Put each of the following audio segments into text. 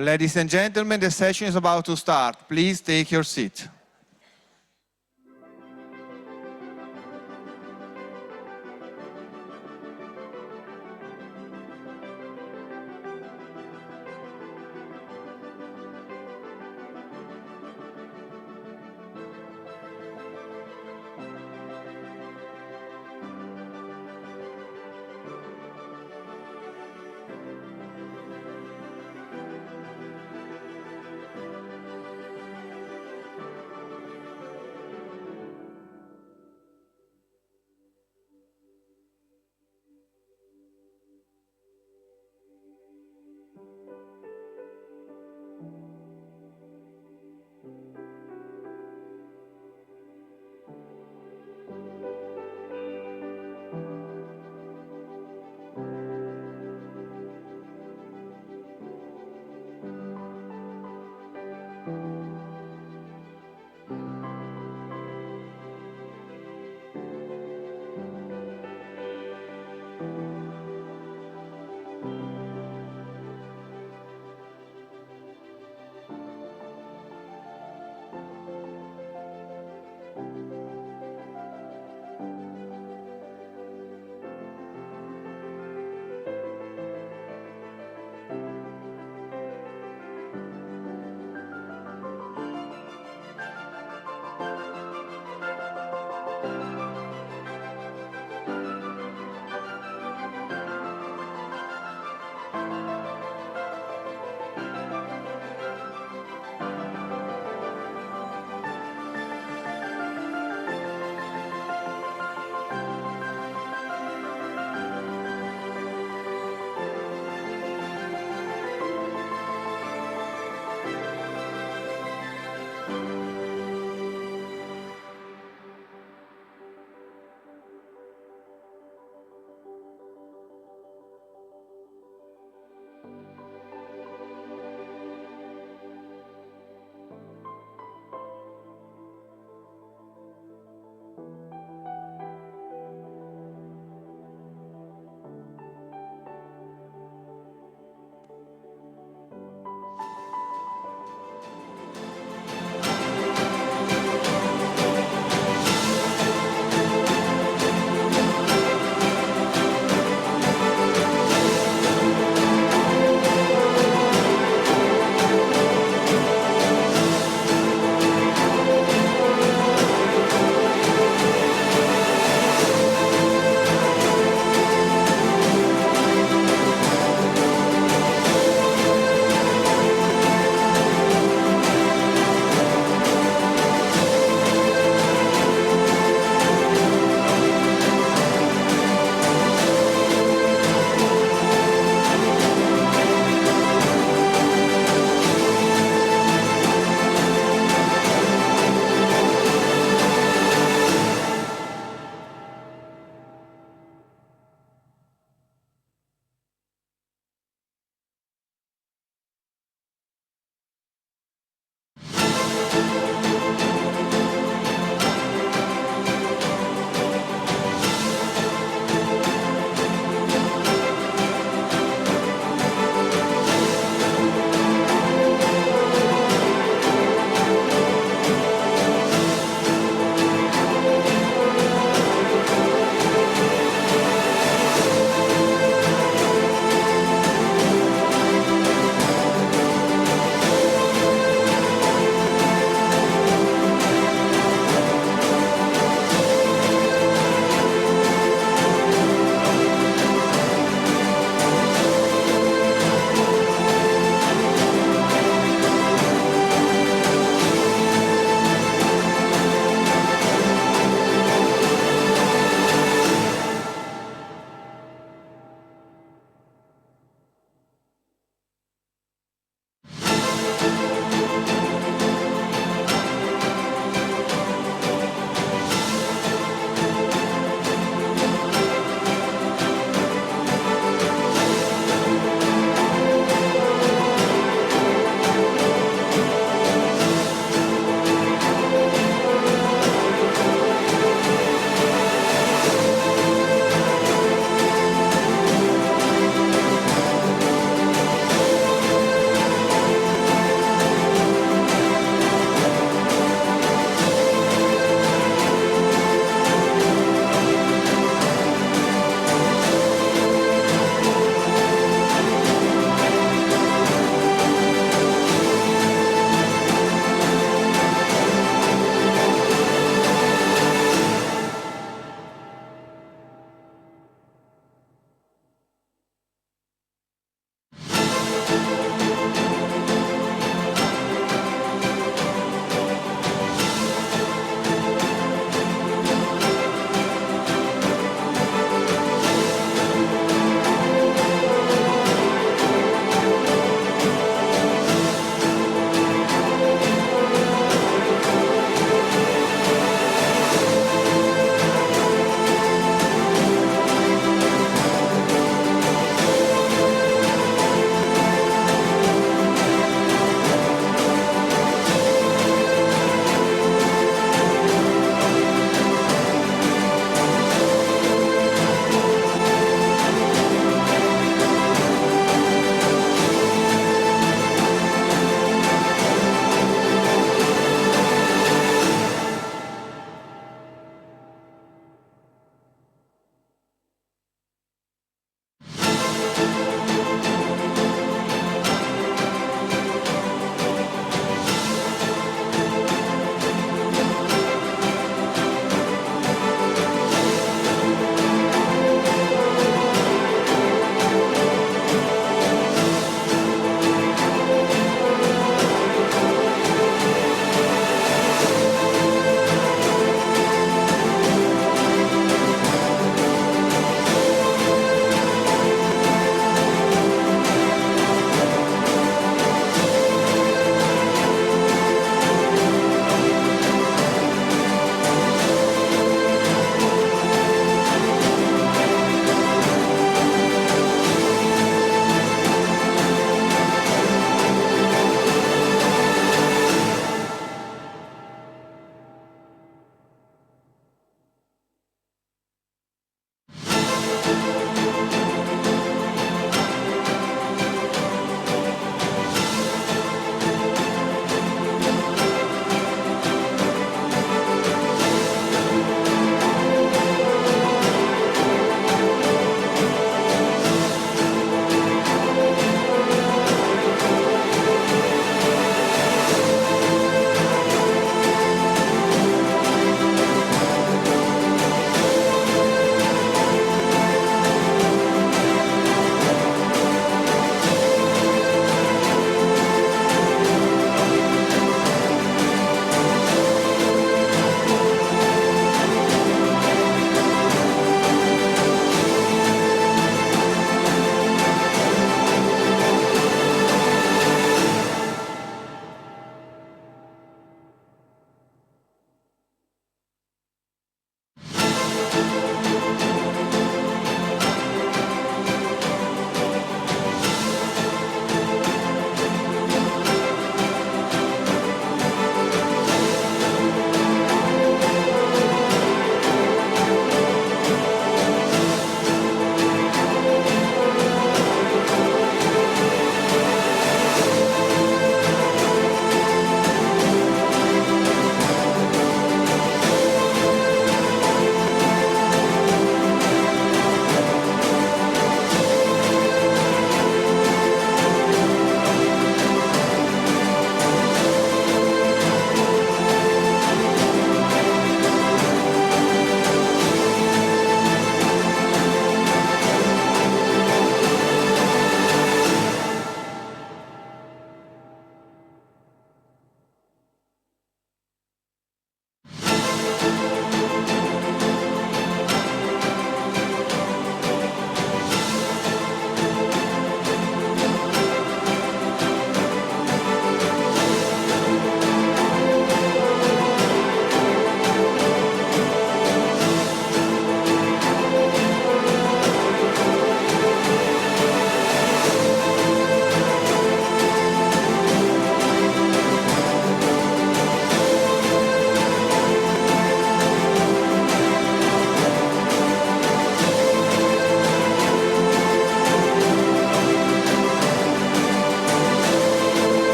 Ladies and gentlemen, the session is about to start. Please take your seat.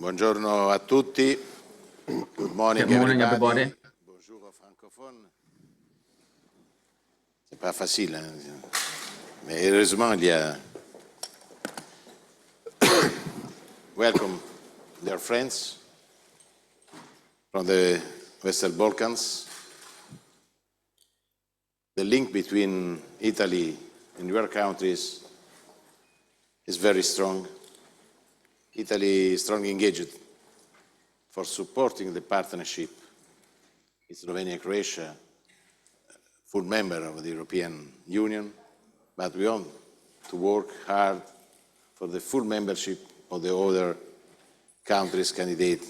Buongiorno a tutti. Good morning, Good morning, everybody. Bonjour francophone. C'est pas facile, hein? Mais heureusement, il y a... Welcome, dear friends from the Western Balkans. The link between Italy and your countries is very strong. Italy is strongly engaged for supporting the partnership with Slovenia and Croatia, full member of the European Union, but we want to work hard for the full membership of the other countries candidate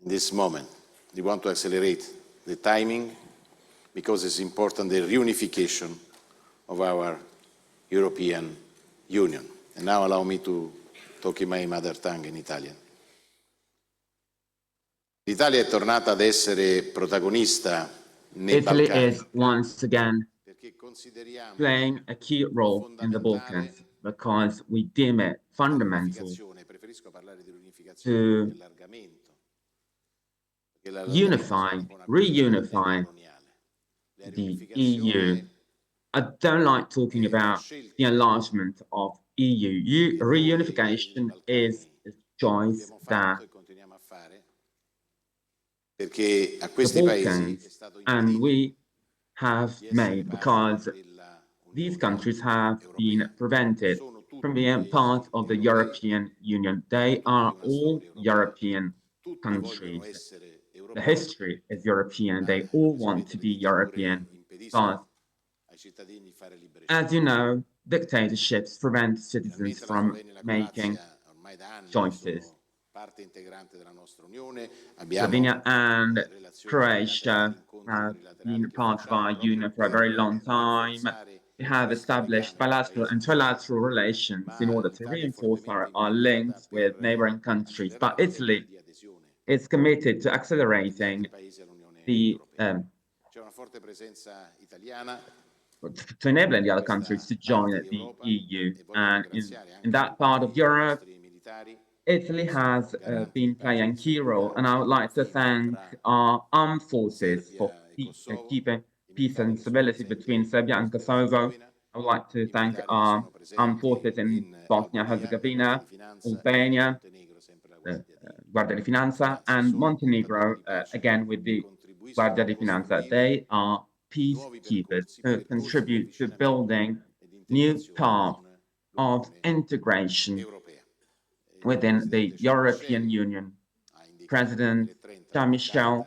in this moment. We want to accelerate the timing because it's important the reunification of our European Union. And now allow me to talk in my mother tongue, in Italian. L'Italia è tornata ad essere protagonista nei Italy Balcani is once again perché consideriamo playing a key role in the Balkans because we deem it fundamental l'unificazione, preferisco parlare di riunificazione to che allargamento, perché l'allargamento è unify, una reunify coloniale. La the riunificazione EU. I don't like talking about the enlargement of EU. Reunification is a choice that e continuiamo a fare perché a the questi paesi è Balkans stato and impedito we have made because these countries have been prevented from being part of the European Union. They are all European countries. The history is European. They all want to be European. But as you know, dictatorships prevent citizens from making choices. Parte integrante della nostra Unione. Slovenia and Croatia have been part of our union for a very long time. We have established bilateral and trilateral relations in order to reinforce our links with neighboring countries. But Italy is committed to accelerating the to enabling the other countries to join the EU. And in that part of Europe, Italy has been playing a key role, and I would like to thank our armed forces for keeping peace and stability between Serbia and Kosovo. I would like to thank our armed forces in Bosnia-Herzegovina, Albania, Guardia di Finanza, and Montenegro, again with the Guardia di Finanza. They are peacekeepers who contribute to building new paths of integration within the European Union. President Jean-Michel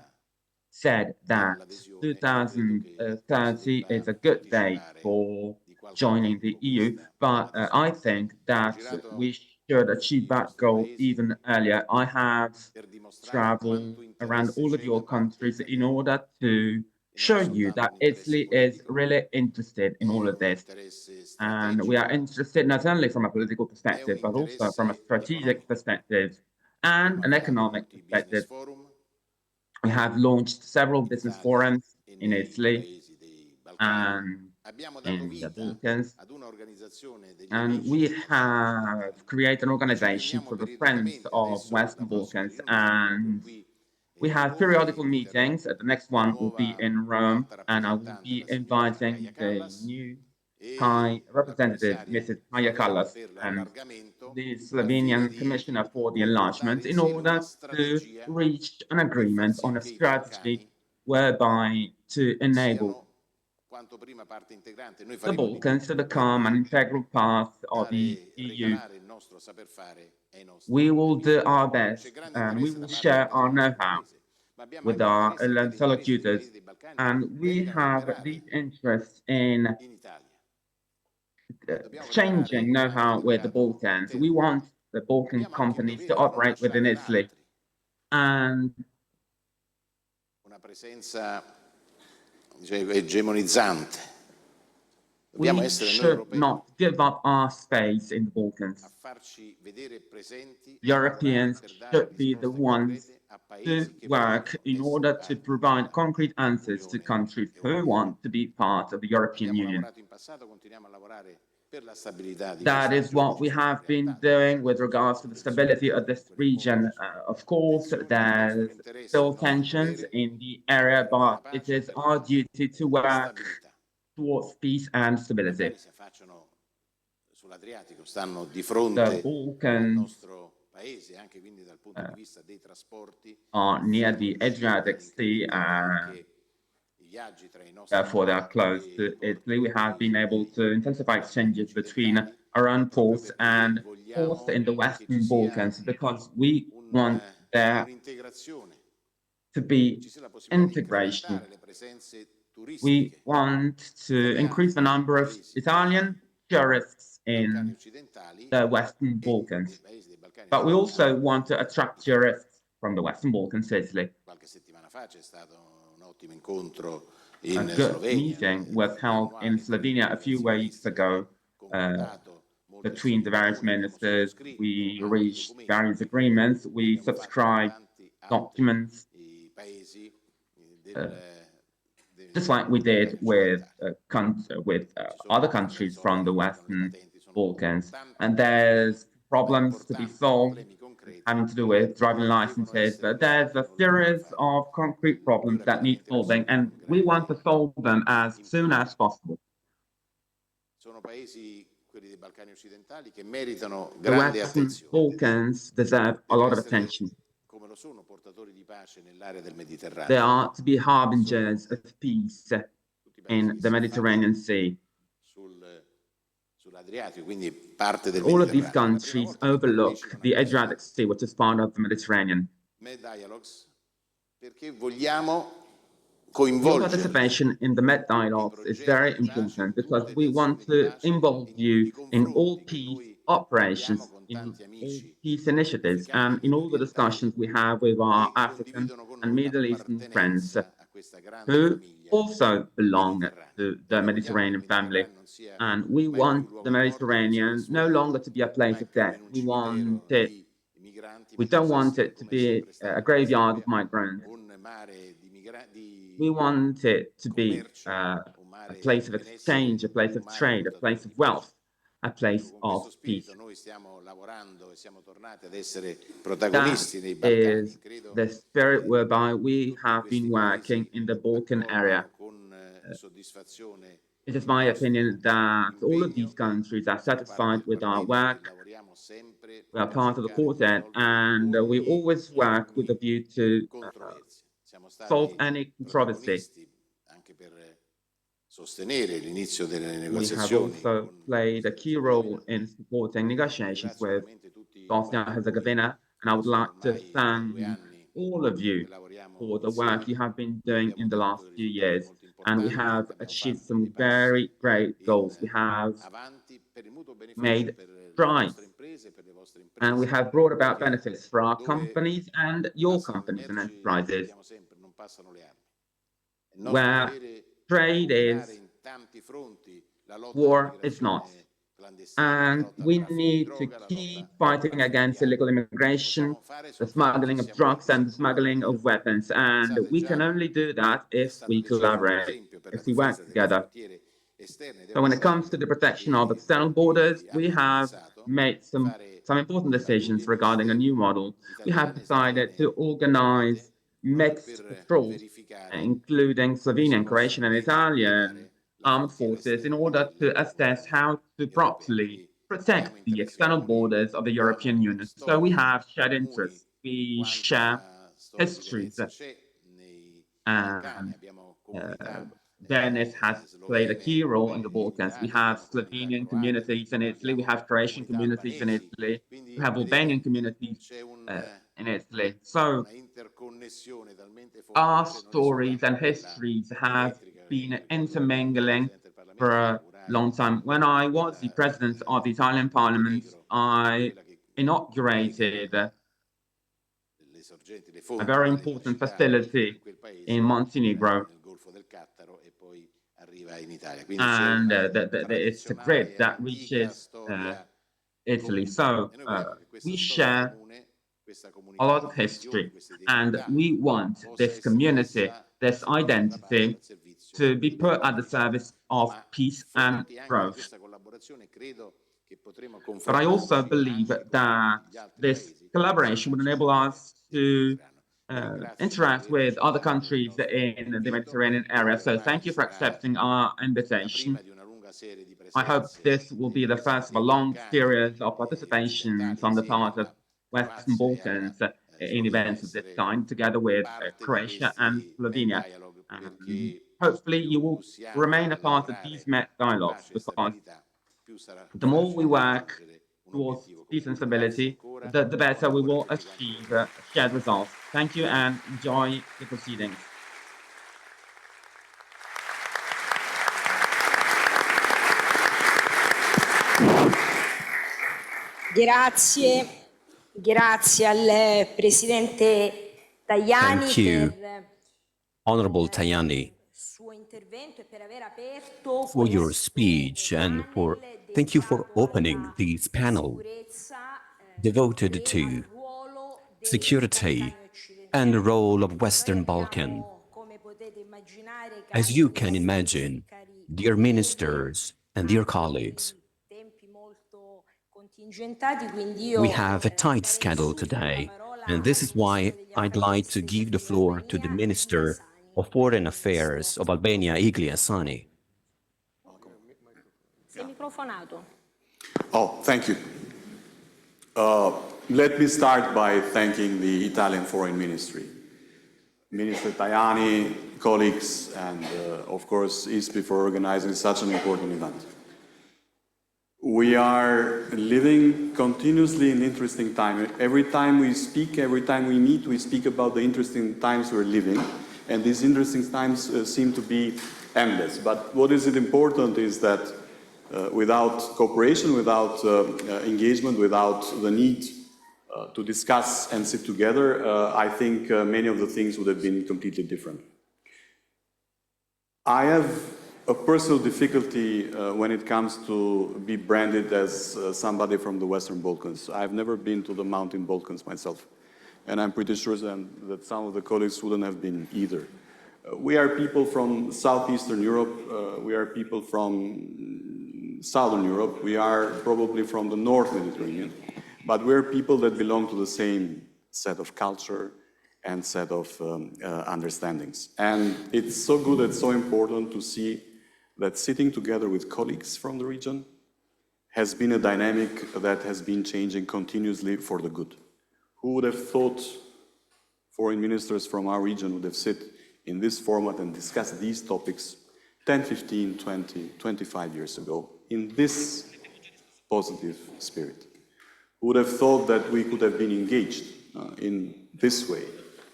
said that 2030 is a good date for joining the EU, but I think that we should achieve that goal even earlier. I have traveled around all of your countries in order to show you that Italy is really interested in all of this. And we are interested not only from a political perspective, but also from a strategic perspective and an economic perspective. We have launched several business forums in Italy and in the Balkans, and we have created an organization for the Friends of Western Balkans, and we have periodical meetings. The next one will be in Rome, and I will be inviting the new High Representative, Mrs. Maja Kallas, and the Slovenian Commissioner for the Enlargement in order to reach an agreement on a strategy whereby to enable the Balkans to become an integral part of the EU. We will do our best and we will share our know-how with our interlocutors, and we have deep interest in changing know-how with the Balkans. We want the Balkan companies to operate within Italy, and una presenza egemonizzante. We should not give up our space in the Balkans. Europeans should be the ones to work in order to provide concrete answers to countries who want to be part of the European Union. That is what we have been doing with regards to the stability of this region. Of course, there's still tensions in the area, but it is our duty to work towards peace and stability. The Balkans are near the Adriatic Sea, therefore they are close to Italy. We have been able to intensify exchanges between our own ports and ports in the Western Balkans because we want there to be integration. We want to increase the number of Italian tourists in the Western Balkans, but we also want to attract tourists from the Western Balkans to Italy. A good meeting was held in Slovenia a few weeks ago between the various ministers. We reached various agreements. We subscribed documents, just like we did with other countries from the Western Balkans. And there's problems to be solved having to do with driving licenses, but there's a series of concrete problems that need solving, and we want to solve them as soon as possible. The Western Balkans deserve a lot of attention. They are to be harbingers of peace in the Mediterranean Sea. All of these countries overlook the Adriatic Sea, which is part of the Mediterranean. Your participation in the Med dialogues is very important because we want to involve you in all peace operations, in all peace initiatives, and in all the discussions we have with our African and Middle Eastern friends who also belong to the Mediterranean family. And we want the Mediterranean no longer to be a place of death. We don't want it to be a graveyard of migrants. We want it to be a place of exchange, a place of trade, a place of wealth, a place of peace. That is the spirit whereby we have been working in the Balkan area. It is my opinion that all of these countries are satisfied with our work. We are part of the quartet, and we always work with a view to solve any controversy. We have also played a key role in supporting negotiations with Bosnia and Herzegovina, and I would like to thank all of you for the work you have been doing in the last few years. And we have achieved some very great goals. We have made strides, and we have brought about benefits for our companies and your companies and enterprises. Where trade is, war is not. And we need to keep fighting against illegal immigration, the smuggling of drugs and the smuggling of weapons. And we can only do that if we collaborate, if we work together. So when it comes to the protection of external borders, we have made some important decisions regarding a new model. We have decided to organize mixed patrols, including Slovenian, Croatian, and Italian armed forces, in order to assess how to properly protect the external borders of the European Union. So we have shared interests, we share histories, and Venice has played a key role in the Balkans. We have Slovenian communities in Italy, we have Croatian communities in Italy, we have Albanian communities in Italy. So our stories and histories have been intermingling for a long time. When I was the president of the Italian Parliament, I inaugurated a very important facility in Montenegro. And it's a grid that reaches Italy. So we share a lot of history, and we want this community, this identity, to be put at the service of peace and growth. But I also believe that this collaboration would enable us to interact with other countries in the Mediterranean area. So thank you for accepting our invitation. I hope this will be the first of a long series of participations on the part of Western Balkans in events of this kind, together with Croatia and Slovenia. Hopefully, you will remain a part of these dialogues, because the more we work towards peace and stability, the better we will achieve shared results. Thank you and enjoy the proceedings. Grazie, grazie al Presidente Tajani. Thank you, Honorable Tajani, for your speech and thank you for opening this panel devoted to security and the role of Western Balkan. As you can imagine, dear ministers and dear colleagues, we have a tight schedule today, and this is why I'd like to give the floor to the Minister of Foreign Affairs of Albania, Igli Asani. Oh, thank you. Let me start by thanking the Italian Foreign Ministry. Minister Tajani, colleagues, and of course ISPI for organizing such an important event. We are living continuously in interesting time. Every time we speak, every time we meet, we speak about the interesting times we're living, and these interesting times seem to be endless. But what is important is that without cooperation, without engagement, without the need to discuss and sit together, I think many of the things would have been completely different. I have a personal difficulty when it comes to be branded as somebody from the Western Balkans. I've never been to the Mountain Balkans myself, and I'm pretty sure that some of the colleagues wouldn't have been either. We are people from Southeastern Europe, we are people from Southern Europe, we are probably from the North Mediterranean, but we're people that belong to the same set of culture and set of understandings. And it's so good, it's so important to see that sitting together with colleagues from the region has been a dynamic that has been changing continuously for the good. Who would have thought foreign ministers from our region would have sit in this format and discuss these topics 10, 15, 20, 25 years ago in this positive spirit? Who would have thought that we could have been engaged in this way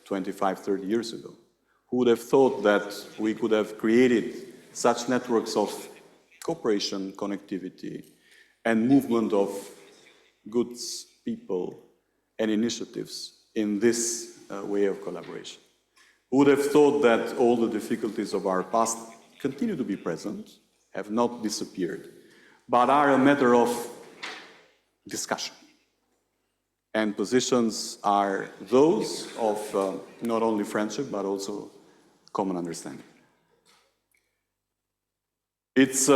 25, 30 years ago? Who would have thought that we could have created such networks of cooperation, connectivity, and movement of goods, people, and initiatives in this way of collaboration? Who would have thought that all the difficulties of our past continue to be present, have not disappeared, but are a matter of discussion? And positions are those of not only friendship, but also common understanding. It's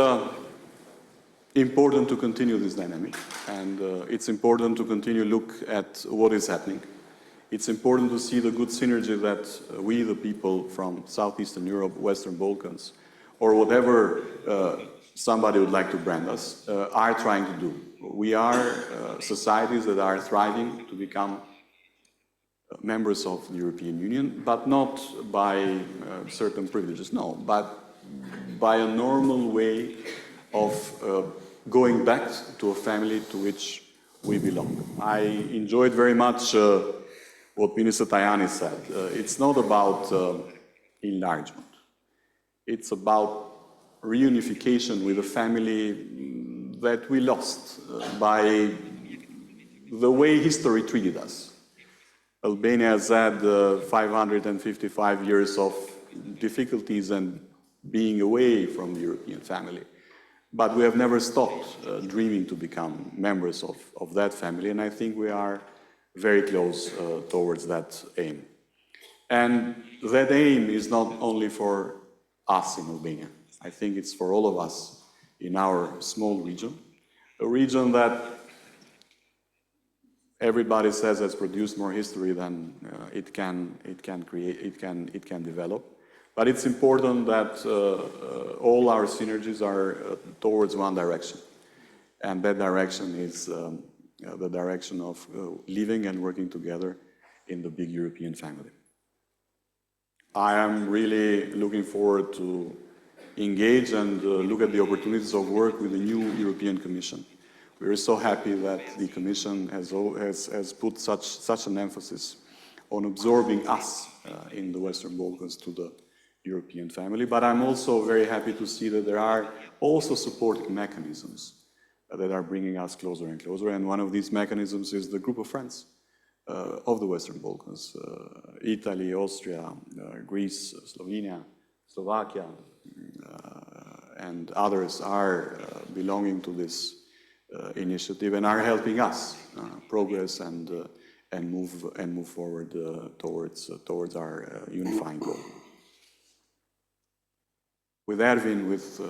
important to continue this dynamic, and it's important to continue look at what is happening. It's important to see the good synergy that we, the people from Southeastern Europe, Western Balkans, or whatever somebody would like to brand us, are trying to do. We are societies that are thriving to become members of the European Union, but not by certain privileges, no, but by a normal way of going back to a family to which we belong. I enjoyed very much what Minister Tajani said. It's not about enlargement. It's about reunification with a family that we lost by the way history treated us. Albania has had 555 years of difficulties and being away from the European family. But we have never stopped dreaming to become members of that family, and I think we are very close towards that aim. And that aim is not only for us in Albania. I think it's for all of us in our small region. a region that everybody says has produced more history than it can develop. But it's important that all our synergies are towards one direction. And that direction is the direction of living and working together in the big European family. I am really looking forward to engage and look at the opportunities of work with the new European Commission. We are so happy that the Commission has put such an emphasis on absorbing us in the Western Balkans to the European family. But I'm also very happy to see that there are also supporting mechanisms that are bringing us closer and closer. And one of these mechanisms is the group of friends of the Western Balkans. Italy, Austria, Greece, Slovenia, Slovakia, and others are belonging to this initiative and are helping us progress and move forward towards our unifying goal. With Erwin, with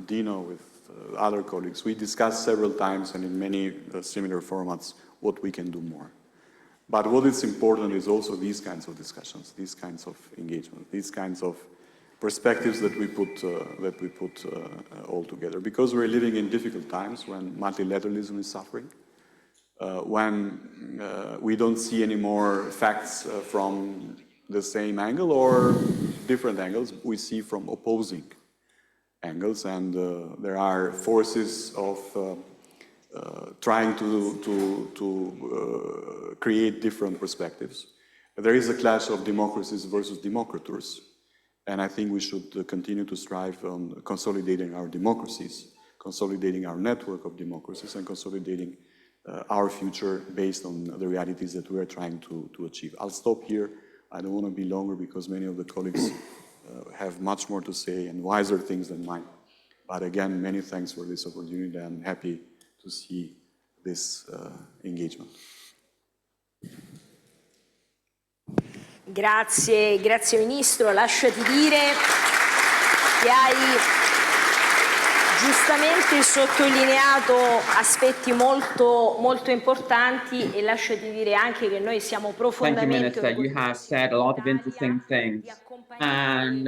Dino, with other colleagues, we discussed several times and in many similar formats what we can do more. But what is important is also these kinds of discussions, these kinds of engagement, these kinds of perspectives that we put all together. Because we're living in difficult times when multilateralism is suffering, when we don't see any more facts from the same angle or different angles, we see from opposing angles, and there are forces of trying to create different perspectives. There is a clash of democracies versus democrators, and I think we should continue to strive on consolidating our democracies, consolidating our network of democracies, and consolidating our future based on the realities that we are trying to achieve. I'll stop here. I don't want to be longer because many of the colleagues have much more to say and wiser things than mine. But again, many thanks for this opportunity. I'm happy to see this engagement. Grazie, grazie Ministro. Lasciati dire che hai giustamente sottolineato aspetti molto importanti e lasciati dire anche che noi siamo profondamente Thank you, Minister. You have said a lot of interesting things. And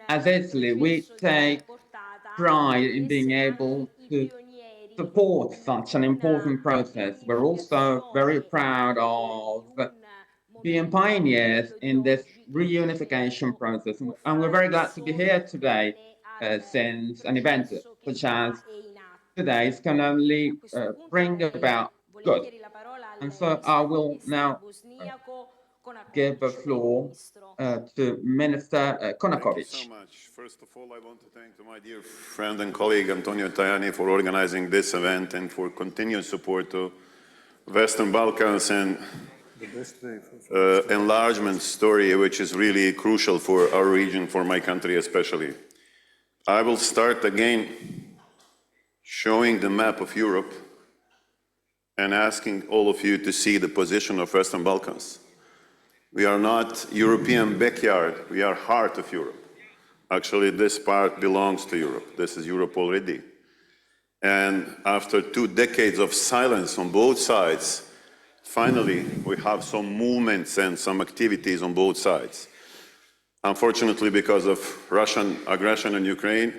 as Italy, we take pride in being able to support such an important process. We're also very proud of being pioneers in this reunification process. And we're very glad to be here today since an event such as today's can only bring about good. And so I will now give the floor to Minister Konakovic. Thank you so much. First of all, I want to thank my dear friend and colleague Antonio Tajani for organizing this event and for continued support to Western Balkans and enlargement story, which is really crucial for our region, for my country especially. I will start again showing the map of Europe and asking all of you to see the position of Western Balkans. We are not European backyard, we are heart of Europe. Actually, this part belongs to Europe. This is Europe already. And after 2 decades of silence on both sides, finally, we have some movements and some activities on both sides. Unfortunately, because of Russian aggression in Ukraine,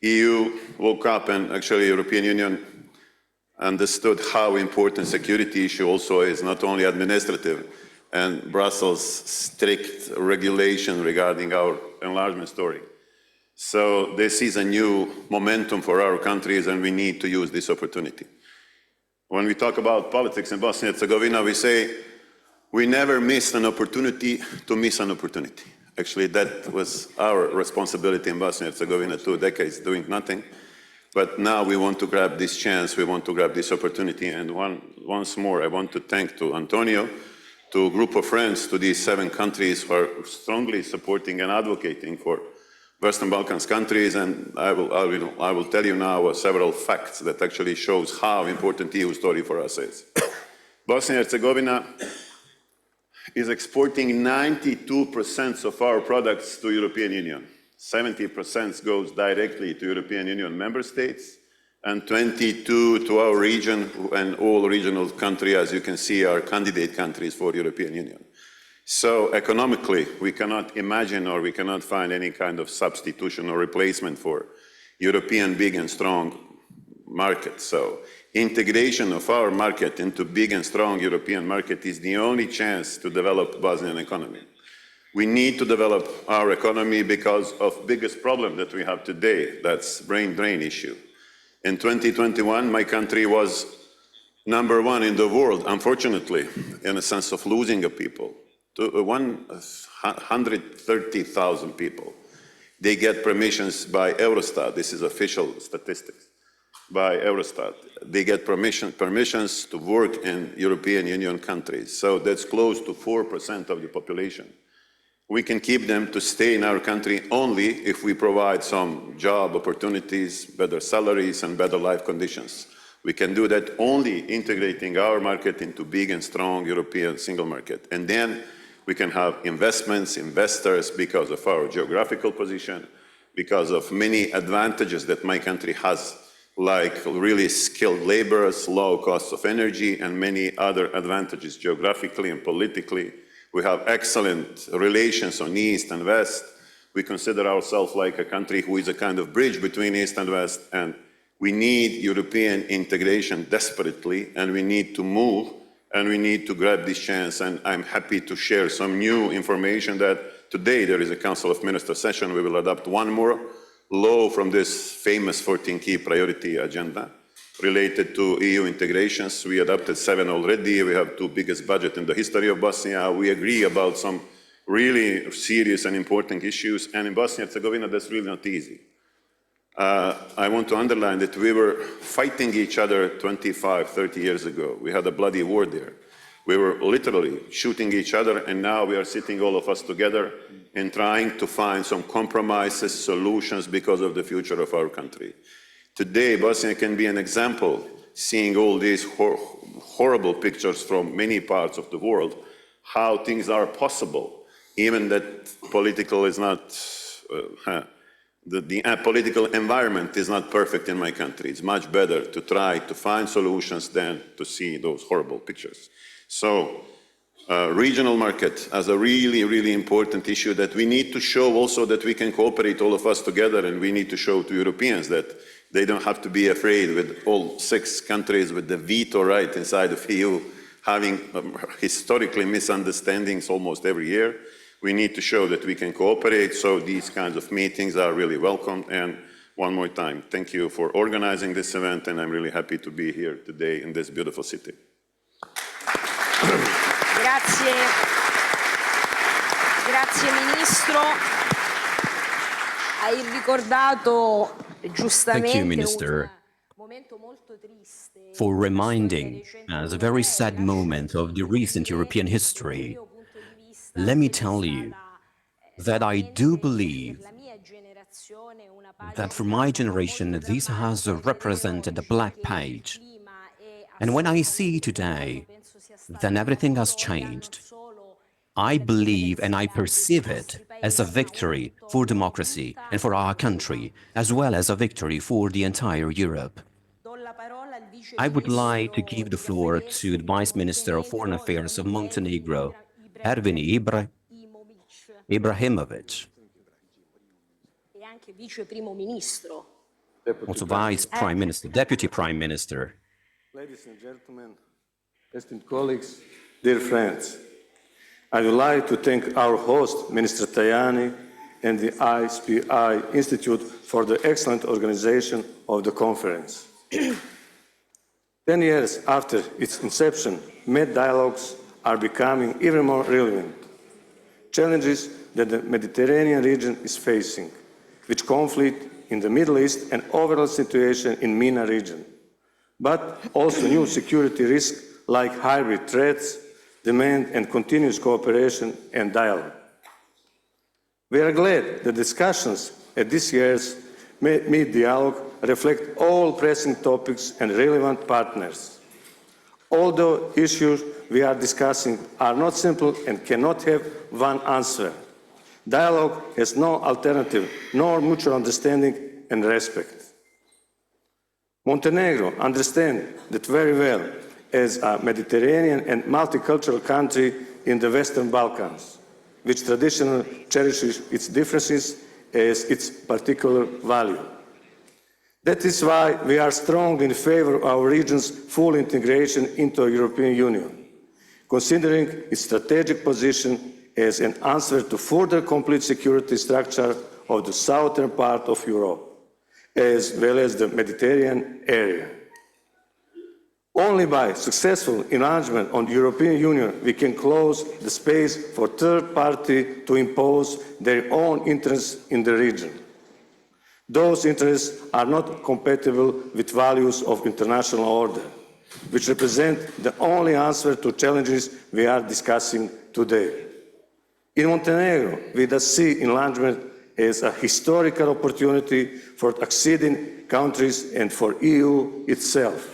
EU woke up and actually European Union understood how important security issue also is, not only administrative, and Brussels' strict regulation regarding our enlargement story. So this is a new momentum for our countries and we need to use this opportunity. When we talk about politics in Bosnia and Herzegovina, we say we never missed an opportunity to miss an opportunity. Actually, that was our responsibility in Bosnia and Herzegovina, 2 decades doing nothing. But now we want to grab this chance, we want to grab this opportunity. And once more, I want to thank to Antonio, to a group of friends, to these 7 countries who are strongly supporting and advocating for Western Balkans countries. And I will tell you now several facts that actually shows how important the EU story for us is. Bosnia and Herzegovina is exporting 92% of our products to European Union. 70% goes directly to European Union member states, and 22 to our region, and all regional countries, as you can see, are candidate countries for the European Union. So economically, we cannot imagine or we cannot find any kind of substitution or replacement for European big and strong market. So integration of our market into big and strong European market is the only chance to develop Bosnian economy. We need to develop our economy because of biggest problem that we have today, that's brain drain issue. In 2021, my country was #1 in the world, unfortunately, in a sense of losing a people. To 130,000 people. They get permissions by Eurostat. This is official statistics by Eurostat. They get permissions to work in European Union countries. So that's close to 4% of the population. We can keep them to stay in our country only if we provide some job opportunities, better salaries, and better life conditions. We can do that only integrating our market into big and strong European single market. And then we can have investments, investors, because of our geographical position, because of many advantages that my country has, like really skilled laborers, low costs of energy, and many other advantages geographically and politically. We have excellent relations on East and West. We consider ourselves like a country who is a kind of bridge between East and West, and we need European integration desperately, and we need to move, and we need to grab this chance. And I'm happy to share some new information that today there is a Council of Ministers session. We will adopt one more law from this famous 14 key priority agenda related to EU integrations. We adopted 7 already. We have 2 biggest budgets in the history of Bosnia. We agree about some really serious and important issues. And in Bosnia-Herzegovina, that's really not easy. I want to underline that we were fighting each other 25, 30 years ago. We had a bloody war there. We were literally shooting each other, and now we are sitting all of us together and trying to find some compromises, solutions because of the future of our country. Today, Bosnia can be an example, seeing all these horrible pictures from many parts of the world, how things are possible, even that political is not, the political environment is not perfect in my country. It's much better to try to find solutions than to see those horrible pictures. So, regional market as a really, really important issue that we need to show also that we can cooperate all of us together, and we need to show to Europeans that they don't have to be afraid with all 6 countries with the veto right inside of EU having historically misunderstandings almost every year. We need to show that we can cooperate, so these kinds of meetings are really welcome. And one more time, thank you for organizing this event, and I'm really happy to be here today in this beautiful city. Grazie. Grazie Ministro. Hai ricordato giustamente Thank you, Minister, for reminding us a very sad moment of the recent European history. Let me tell you that I do believe that for my generation, this has represented a black page. And when I see today that everything has changed, I believe and I perceive it as a victory for democracy and for our country, as well as a victory for the entire Europe. I would like to give the floor to the Vice Minister of Foreign Affairs of Montenegro, Ervin Ibrahimovic, also Vice Prime Minister, Deputy Prime Minister. Ladies and gentlemen, esteemed colleagues, dear friends, I would like to thank our host, Minister Tajani, and the ISPI Institute for the excellent organization of the conference. 10 years after its inception, Med dialogues are becoming even more relevant. Challenges that the Mediterranean region is facing, which conflict in the Middle East and overall situation in MENA region, but also new security risks like hybrid threats, demand and continuous cooperation and dialogue. We are glad the discussions at this year's Med dialogue reflect all pressing topics and relevant partners. Although issues we are discussing are not simple and cannot have one answer, dialogue has no alternative, nor mutual understanding and respect. Montenegro understands that very well as a Mediterranean and multicultural country in the Western Balkans, which traditionally cherishes its differences as its particular value. That is why we are strongly in favor of our region's full integration into the European Union, considering its strategic position as an answer to further complete security structure of the southern part of Europe, as well as the Mediterranean area. Only by successful enlargement on the European Union we can close the space for third parties to impose their own interests in the region. Those interests are not compatible with values of international order, which represent the only answer to challenges we are discussing today. In Montenegro, we thus see enlargement as a historical opportunity for acceding countries and for EU itself.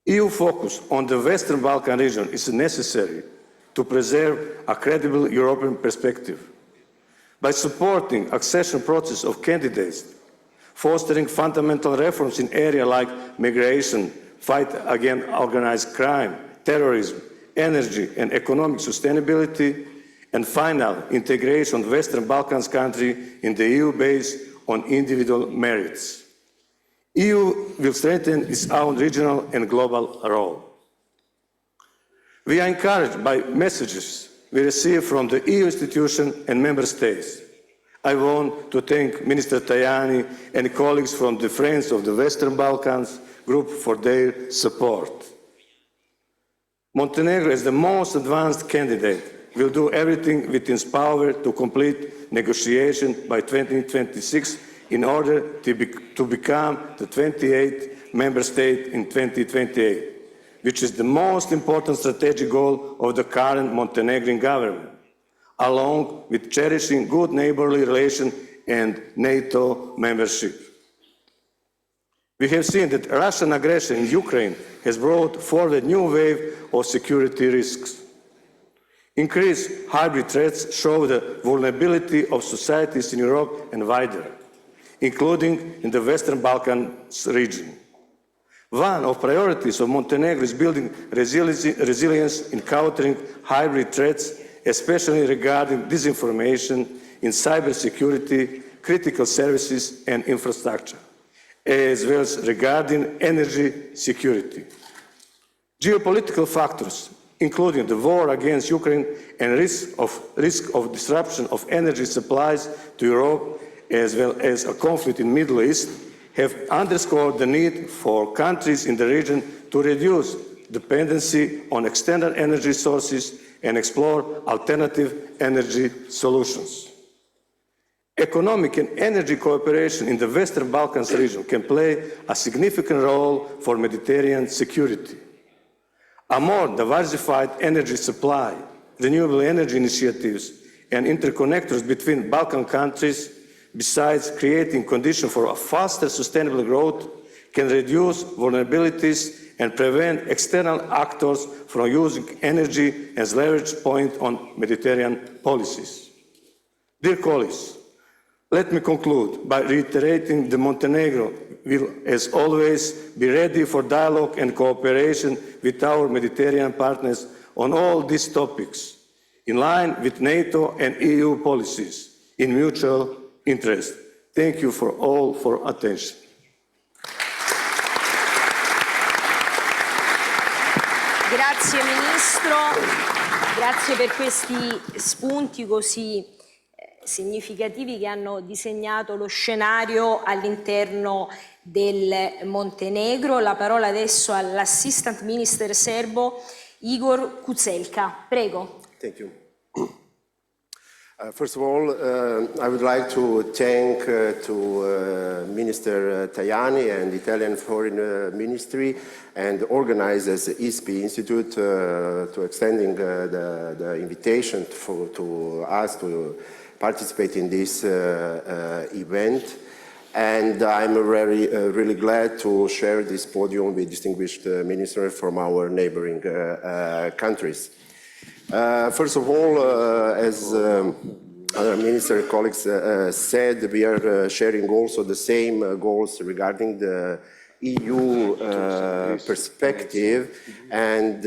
EU focus on the Western Balkan region is necessary to preserve a credible European perspective. By supporting accession process of candidates, fostering fundamental reforms in areas like migration, fight against organized crime, terrorism, energy and economic sustainability, and final integration of Western Balkans countries in the EU based on individual merits. EU will strengthen its own regional and global role. We are encouraged by messages we receive from the EU institutions and member states. I want to thank Minister Tajani and colleagues from the Friends of the Western Balkans group for their support. Montenegro, as the most advanced candidate, will do everything within its power to complete negotiations by 2026 in order to become the 28th member state in 2028, which is the most important strategic goal of the current Montenegrin government, along with cherishing good neighborly relations and NATO membership. We have seen that Russian aggression in Ukraine has brought forward a new wave of security risks. Increased hybrid threats show the vulnerability of societies in Europe and wider, including in the Western Balkans region. One of the priorities of Montenegro is building resilience in countering hybrid threats, especially regarding disinformation in cybersecurity, critical services and infrastructure, as well as regarding energy security. Geopolitical factors, including the war against Ukraine and risk of disruption of energy supplies to Europe, as well as a conflict in the Middle East, have underscored the need for countries in the region to reduce dependency on external energy sources and explore alternative energy solutions. Economic and energy cooperation in the Western Balkans region can play a significant role for Mediterranean security. A more diversified energy supply, renewable energy initiatives, and interconnectors between Balkan countries, besides creating conditions for a faster sustainable growth, can reduce vulnerabilities and prevent external actors from using energy as leverage point on Mediterranean policies. Dear colleagues, let me conclude by reiterating that Montenegro will, as always, be ready for dialogue and cooperation with our Mediterranean partners on all these topics, in line with NATO and EU policies, in mutual interest. Thank you all for attention. Grazie Ministro, grazie per questi spunti così significativi che hanno disegnato lo scenario all'interno del Montenegro. La parola adesso all'Assistant Minister serbo Igor Kucelka. Prego. Thank you. First of all, I would like to thank Minister Tajani and the Italian Foreign Ministry and organizers the ISPI Institute to extending the invitation to us to participate in this event. And I'm really glad to share this podium with distinguished ministers from our neighboring countries. First of all, as other minister colleagues said, we are sharing also the same goals regarding the EU perspective, and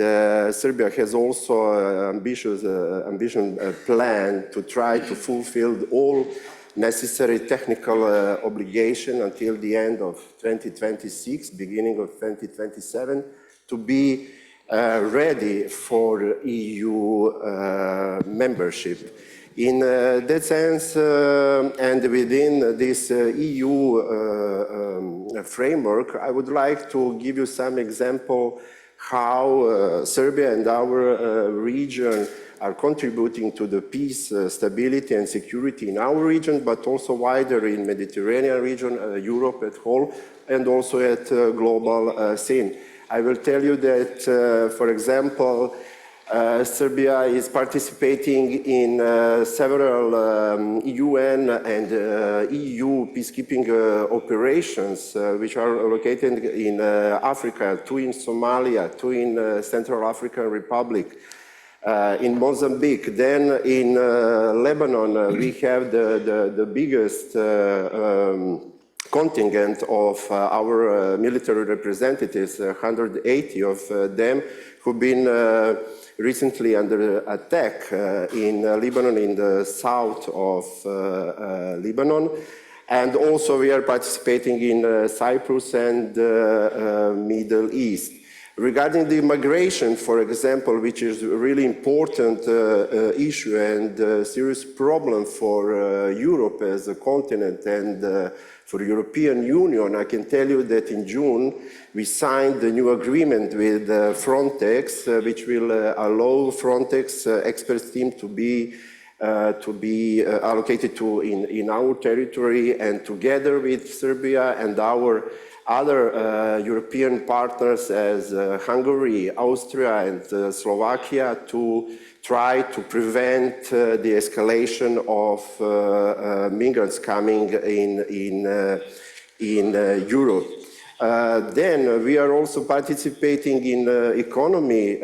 Serbia has also an ambitious plan to try to fulfill all necessary technical obligation until the end of 2026, beginning of 2027, to be ready for EU membership. In that sense, and within this EU framework, I would like to give you some example how Serbia and our region are contributing to the peace, stability and security in our region, but also wider in Mediterranean region, Europe at whole, and also at global scene. I will tell you that, for example, Serbia is participating in several UN and EU peacekeeping operations, which are located in Africa, 2 in Somalia, 2 in Central African Republic, in Mozambique. Then in Lebanon, we have the biggest contingent of our military representatives, 180 of them, who've been recently under attack in Lebanon, in the south of Lebanon. And also we are participating in Cyprus and Middle East. Regarding the migration, for example, which is a really important issue and serious problem for Europe as a continent and for the European Union, I can tell you that in June we signed the new agreement with Frontex, which will allow Frontex experts team to be allocated in our territory, and together with Serbia and our other European partners as Hungary, Austria and Slovakia to try to prevent the escalation of migrants coming in Europe. Then we are also participating in economy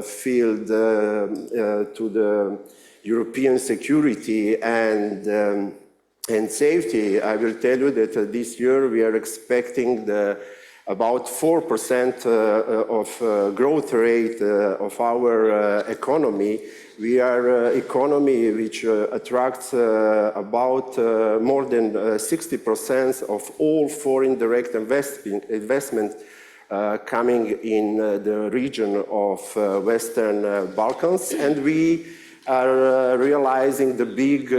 field to the European security and safety. I will tell you that this year we are expecting about 4% of growth rate of our economy. We are an economy which attracts about more than 60% of all foreign direct investment coming in the region of Western Balkans, and we are realizing the big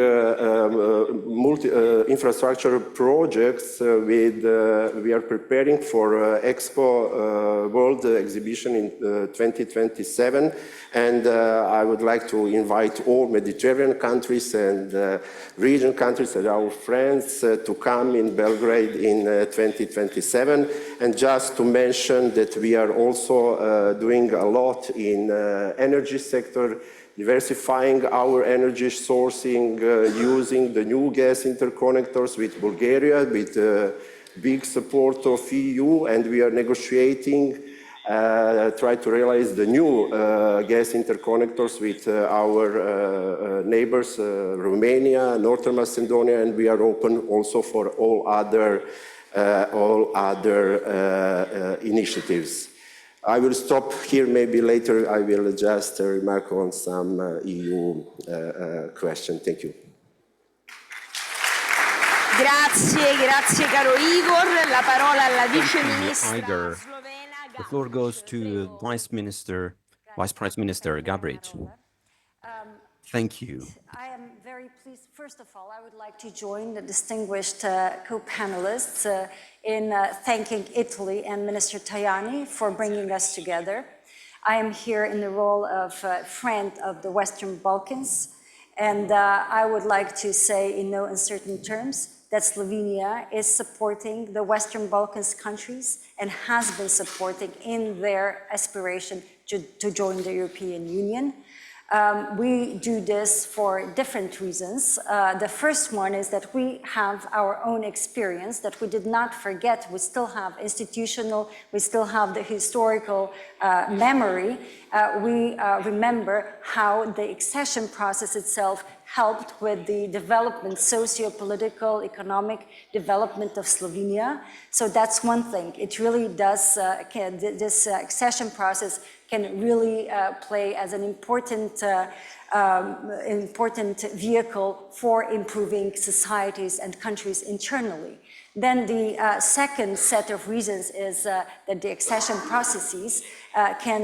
infrastructure projects we are preparing for Expo World Exhibition in 2027. And I would like to invite all Mediterranean countries and region countries and our friends to come in Belgrade in 2027. And just to mention that we are also doing a lot in energy sector, diversifying our energy sourcing, using the new gas interconnectors with Bulgaria, with big support of EU, and we are negotiating, try to realize the new gas interconnectors with our neighbors, Romania, Northern Macedonia, and we are open also for all other initiatives. I will stop here, maybe later I will just remark on some EU question. Thank you. Grazie caro Igor. La parola alla Vice Ministra slovena. The floor goes to Vice Prime Minister Gabric. Thank you. I am very pleased. First of all, I would like to join the distinguished co-panelists in thanking Italy and Minister Tajani for bringing us together. I am here in the role of friend of the Western Balkans, and I would like to say in no uncertain terms that Slovenia is supporting the Western Balkans countries and has been supporting in their aspiration to join the European Union. We do this for different reasons. The first one is that we have our own experience that we did not forget. We still have institutional, we still have the historical memory. We remember how the accession process itself helped with the development, socio-political, economic development of Slovenia. So that's one thing. It really does, this accession process can really play as an important vehicle for improving societies and countries internally. Then the second set of reasons is that the accession processes can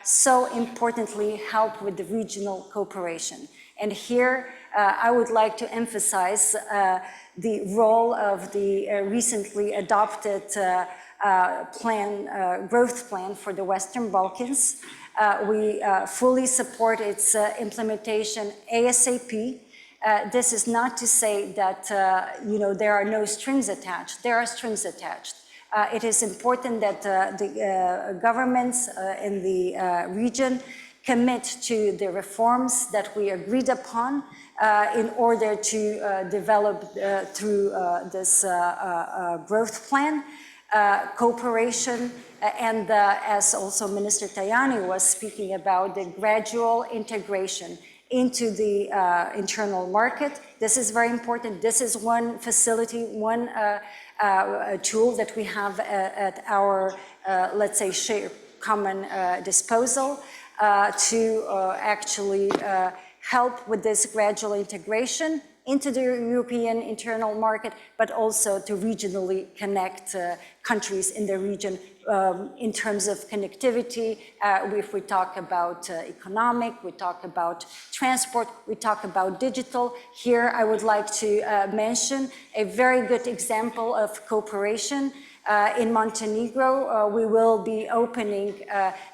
so importantly help with the regional cooperation. And here I would like to emphasize the role of the recently adopted growth plan for the Western Balkans. We fully support its implementation ASAP. This is not to say that there are no strings attached. There are strings attached. It is important that the governments in the region commit to the reforms that we agreed upon in order to develop through this growth plan, cooperation, and as also Minister Tajani was speaking about, the gradual integration into the internal market. This is very important. This is one facility, one tool that we have at our, let's say, common disposal to actually help with this gradual integration into the European internal market, but also to regionally connect countries in the region in terms of connectivity. If we talk about economic, we talk about transport, we talk about digital. Here I would like to mention a very good example of cooperation. In Montenegro, we will be opening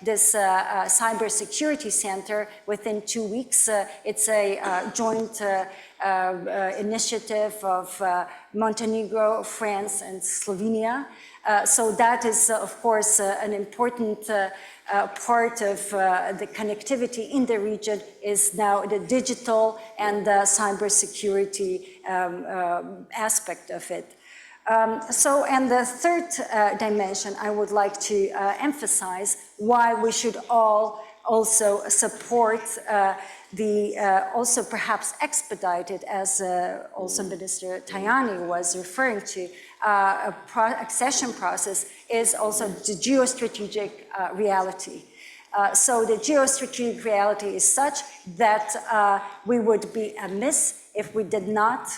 this cybersecurity center within 2 weeks. It's a joint initiative of Montenegro, France, and Slovenia. So that is, of course, an important part of the connectivity in the region is now the digital and the cybersecurity aspect of it. And the third dimension, I would like to emphasize why we should all also support also perhaps expedited, as also Minister Tajani was referring to, accession process is also the geostrategic reality. So the geostrategic reality is such that we would be amiss if we did not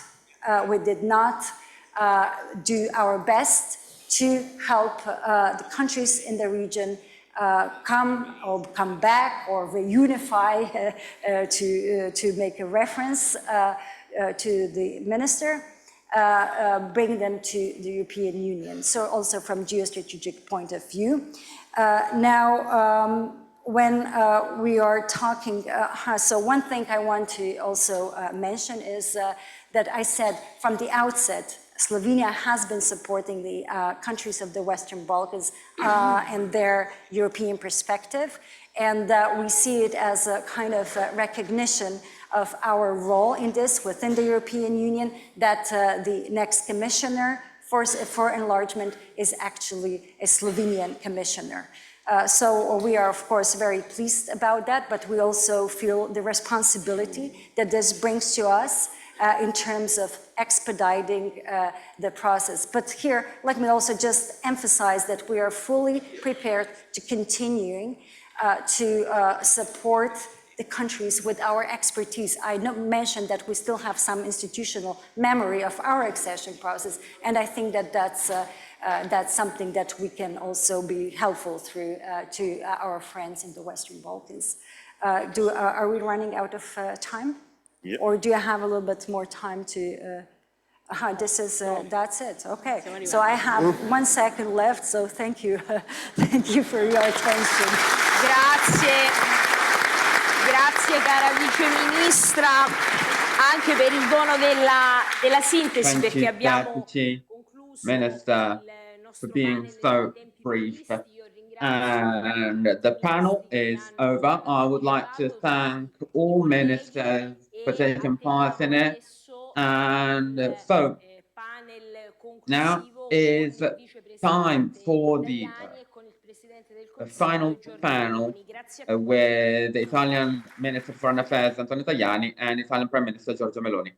do our best to help the countries in the region come back or reunify, to make a reference to the minister, bring them to the European Union. So also from geostrategic point of view. When we are talking, so one thing I want to also mention is that I said from the outset, Slovenia has been supporting the countries of the Western Balkans and their European perspective. And we see it as a kind of recognition of our role in this within the European Union, that the next commissioner for enlargement is actually a Slovenian commissioner. So we are, of course, very pleased about that, but we also feel the responsibility that this brings to us in terms of expediting the process. But here, let me also just emphasize that we are fully prepared to continuing to support the countries with our expertise. I mentioned that we still have some institutional memory of our accession process, and I think that that's something that we can also be helpful through to our friends in the Western Balkans. Are we running out of time? Yep. Or do you have a little bit more time to, that's it, okay. So I have 1 second left, so thank you. Thank you for your attention. Grazie cara Vice Ministra, anche per il dono della sintesi, Thank perché you, abbiamo Deputy concluso Minister, il nostro for being panel so in tempi brief. previsti. Io ringrazio And the panel is over. I would like to thank all ministers for taking part in it. And so now is time for the a final panel with the Italian Minister for Foreign Affairs Antonio Tajani and Italian Prime Minister Giorgia Meloni.